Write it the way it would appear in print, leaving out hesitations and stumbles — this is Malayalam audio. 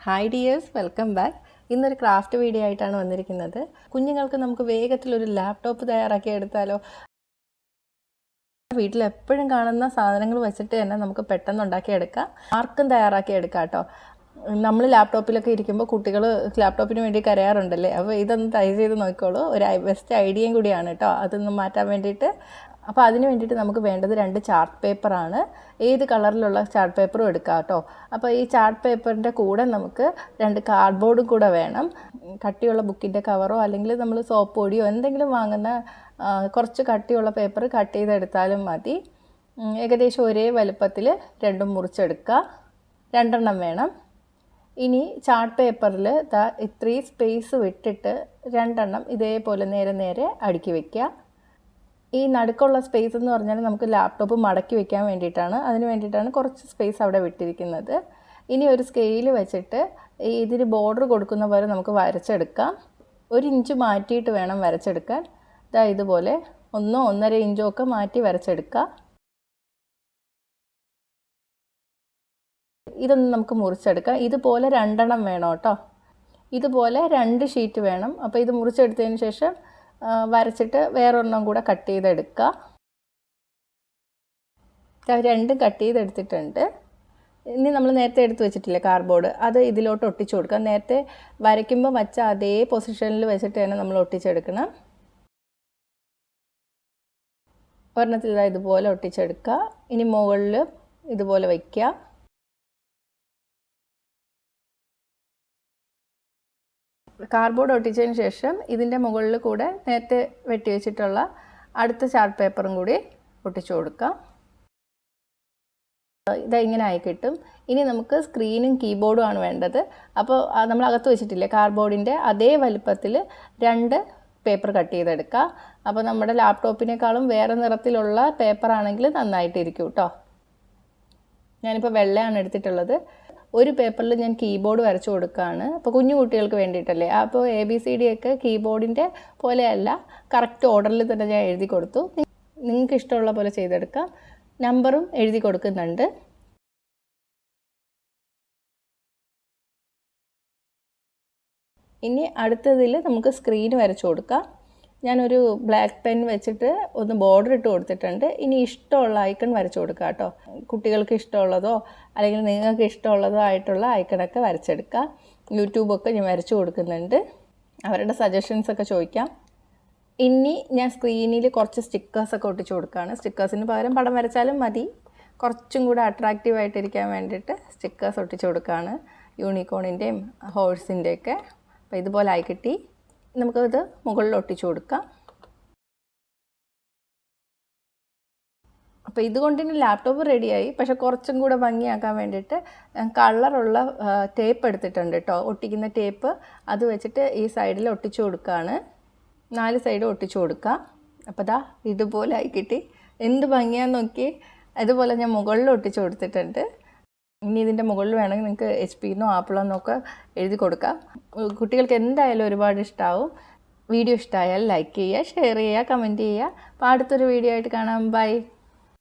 Hi dears, welcome back. ഇന്നൊരു ക്രാഫ്റ്റ് വീഡിയോ ആയിട്ടാണ് വന്നിരിക്കുന്നത്. കുഞ്ഞുങ്ങൾക്ക് നമുക്ക് വേഗത്തിലൊരു ലാപ്ടോപ്പ് തയ്യാറാക്കി എടുത്താലോ? വീട്ടിൽ എപ്പോഴും കാണുന്ന സാധനങ്ങൾ വെച്ചിട്ട് തന്നെ നമുക്ക് പെട്ടെന്ന് ഉണ്ടാക്കിയെടുക്കാം, ആർക്കും തയ്യാറാക്കിയെടുക്കാം കേട്ടോ. നമ്മൾ ലാപ്ടോപ്പിലൊക്കെ ഇരിക്കുമ്പോൾ കുട്ടികൾ ലാപ്ടോപ്പിന് വേണ്ടി കരയാറുണ്ടല്ലേ. അപ്പോൾ ഇതൊന്ന് ട്രൈ ചെയ്ത് നോക്കിക്കോളൂ. ഒരു ബെസ്റ്റ് ഐഡിയയും കൂടിയാണ് കേട്ടോ അതൊന്ന് മാറ്റാൻ വേണ്ടിയിട്ട്. അപ്പോൾ അതിന് വേണ്ടിയിട്ട് നമുക്ക് വേണ്ടത് 2 ചാർട്ട് പേപ്പറാണ്. ഏത് കളറിലുള്ള ചാർട്ട് പേപ്പറും എടുക്കാം കേട്ടോ. അപ്പോൾ ഈ ചാർട്ട് പേപ്പറിൻ്റെ കൂടെ നമുക്ക് 2 കാർഡ്ബോർഡും കൂടെ വേണം. കട്ടിയുള്ള ബുക്കിൻ്റെ കവറോ അല്ലെങ്കിൽ നമ്മൾ സോപ്പ് പൊടിയോ എന്തെങ്കിലും വാങ്ങുന്ന കുറച്ച് കട്ടിയുള്ള പേപ്പർ കട്ട് ചെയ്തെടുത്താലും മതി. ഏകദേശം ഒരേ വലുപ്പത്തിൽ രണ്ടും മുറിച്ചെടുക്കുക. 2 എണ്ണം വേണം. ഇനി ചാർട്ട് പേപ്പറിൽ ഇത്രയും സ്പേസ് വിട്ടിട്ട് 2 എണ്ണം ഇതേപോലെ നേരെ അടുക്കി വയ്ക്കുക. ഈ നടുക്കുള്ള സ്പേസ് എന്ന് പറഞ്ഞാൽ നമുക്ക് ലാപ്ടോപ്പ് മടക്കി വയ്ക്കാൻ വേണ്ടിയിട്ടാണ്. അതിന് വേണ്ടിയിട്ടാണ് കുറച്ച് സ്പേസ് അവിടെ വിട്ടിരിക്കുന്നത്. ഇനി ഒരു സ്കെയിൽ വെച്ചിട്ട് ഇതിന് ബോർഡർ കൊടുക്കുന്ന പോലെ നമുക്ക് വരച്ചെടുക്കാം. 1 ഇഞ്ച് മാറ്റിയിട്ട് വേണം വരച്ചെടുക്കാൻ. ഇതുപോലെ 1-1.5 ഇഞ്ചോ ഒക്കെ മാറ്റി വരച്ചെടുക്കുക. ഇതൊന്ന് നമുക്ക് മുറിച്ചെടുക്കാം. ഇതുപോലെ 2 എണ്ണം വേണം കേട്ടോ. ഇതുപോലെ 2 ഷീറ്റ് വേണം. അപ്പോൾ ഇത് മുറിച്ചെടുത്തതിന് ശേഷം വരച്ചിട്ട് വേറൊരെണ്ണം കൂടെ കട്ട് ചെയ്തെടുക്കുക. 2 കട്ട് ചെയ്തെടുത്തിട്ടുണ്ട്. ഇനി നമ്മൾ നേരത്തെ എടുത്ത് വെച്ചിട്ടില്ലേ കാർഡ്ബോർഡ്, അത് ഇതിലോട്ട് ഒട്ടിച്ചു കൊടുക്കുക. നേരത്തെ വരയ്ക്കുമ്പോൾ വച്ച അതേ പൊസിഷനിൽ വെച്ചിട്ട് തന്നെ നമ്മൾ ഒട്ടിച്ചെടുക്കണം. ഒരെണ്ണത്തിൽ ഇതുപോലെ ഒട്ടിച്ചെടുക്കുക. ഇനി മുകളിൽ ഇതുപോലെ വയ്ക്കുക. കാർഡ്ബോർഡ് ഒട്ടിച്ചതിന് ശേഷം ഇതിൻ്റെ മുകളിൽ കൂടെ നേരത്തെ വെട്ടി വെച്ചിട്ടുള്ള അടുത്ത ചാർട്ട് പേപ്പറും കൂടി ഒട്ടിച്ചു കൊടുക്കാം. ഇങ്ങനെ ആയി കിട്ടും. ഇനി നമുക്ക് സ്ക്രീനും കീബോർഡും ആണ് വേണ്ടത്. അപ്പോൾ നമ്മൾ അകത്ത് വെച്ചിട്ടില്ലേ കാർഡ്ബോർഡിൻ്റെ അതേ വലുപ്പത്തിൽ 2 പേപ്പർ കട്ട് ചെയ്തെടുക്കുക. അപ്പോൾ നമ്മുടെ ലാപ്ടോപ്പിനേക്കാളും വേറെ നിറത്തിലുള്ള പേപ്പറാണെങ്കിൽ നന്നായിട്ടിരിക്കും കേട്ടോ. ഞാനിപ്പോൾ വെള്ളയാണ് എടുത്തിട്ടുള്ളത്. ഒരു പേപ്പറിൽ ഞാൻ കീബോർഡ് വരച്ചു കൊടുക്കുകയാണ്. അപ്പോൾ കുഞ്ഞു കുട്ടികൾക്ക് വേണ്ടിയിട്ടല്ലേ. അപ്പോൾ ABCD ഒക്കെ കീബോർഡിൻ്റെ പോലെയല്ല, കറക്റ്റ് ഓർഡറിൽ തന്നെ ഞാൻ എഴുതി കൊടുത്തു. നിങ്ങൾക്ക് ഇഷ്ടമുള്ള പോലെ ചെയ്തെടുക്കാം. നമ്പറും എഴുതി കൊടുക്കുന്നുണ്ട്. ഇനി അടുത്തതിൽ നമുക്ക് സ്ക്രീൻ വരച്ചു കൊടുക്കാം. ഞാനൊരു ബ്ലാക്ക് പെൻ വെച്ചിട്ട് ഒന്ന് ബോർഡർ ഇട്ട് കൊടുത്തിട്ടുണ്ട്. ഇനി ഇഷ്ടമുള്ള ഐക്കൺ വരച്ചു കൊടുക്കുക കേട്ടോ. കുട്ടികൾക്ക് ഇഷ്ടമുള്ളതോ അല്ലെങ്കിൽ നിങ്ങൾക്ക് ഇഷ്ടമുള്ളതോ ആയിട്ടുള്ള ഐക്കണൊക്കെ വരച്ചെടുക്കുക. യൂട്യൂബൊക്കെ ഞാൻ വരച്ചു കൊടുക്കുന്നുണ്ട്. അവരുടെ സജഷൻസൊക്കെ ചോദിക്കാം. ഇനി ഞാൻ സ്ക്രീനിൽ കുറച്ച് സ്റ്റിക്കേഴ്സൊക്കെ ഒട്ടിച്ചു കൊടുക്കുകയാണ്. സ്റ്റിക്കേഴ്സിന് പകരം പടം വരച്ചാലും മതി. കുറച്ചും കൂടെ അട്രാക്റ്റീവായിട്ടിരിക്കാൻ വേണ്ടിയിട്ട് സ്റ്റിക്കേഴ്സ് ഒട്ടിച്ചു കൊടുക്കുകയാണ്. യൂണിക്കോണിൻ്റെയും ഹോഴ്സിൻ്റെയൊക്കെ. അപ്പോൾ ഇതുപോലെ ആയി കിട്ടി. നമുക്കത് മുകളിൽ ഒട്ടിച്ചു കൊടുക്കാം. അപ്പോൾ ഇതുകൊണ്ടിന് ലാപ്ടോപ്പ് റെഡിയായി. പക്ഷേ കുറച്ചും കൂടെ ഭംഗിയാക്കാൻ വേണ്ടിയിട്ട് കളറുള്ള ടേപ്പ് എടുത്തിട്ടുണ്ട് കേട്ടോ. ഒട്ടിക്കുന്ന ടേപ്പ് അത് വെച്ചിട്ട് ഈ സൈഡിൽ ഒട്ടിച്ചു കൊടുക്കുകയാണ്. 4 സൈഡും ഒട്ടിച്ചു കൊടുക്കുക. അപ്പോൾ ഇതുപോലെ ആയി കിട്ടി. എന്ത് ഭംഗിയാന്ന് നോക്കി. അതുപോലെ ഞാൻ മുകളിൽ ഒട്ടിച്ചു കൊടുത്തിട്ടുണ്ട്. ഇനി ഇതിൻ്റെ മുകളിൽ വേണമെങ്കിൽ നിങ്ങൾക്ക് HP-എന്നോ ആപ്പിളെന്നോ ഒക്കെ എഴുതി കൊടുക്കാം. കുട്ടികൾക്ക് എന്തായാലും ഒരുപാട് ഇഷ്ടമാവും. വീഡിയോ ഇഷ്ടമായാൽ ലൈക്ക് ചെയ്യുക, ഷെയർ ചെയ്യുക, കമൻറ്റ് ചെയ്യുക. അപ്പോൾ അടുത്തൊരു വീഡിയോ ആയിട്ട് കാണാം. ബൈ.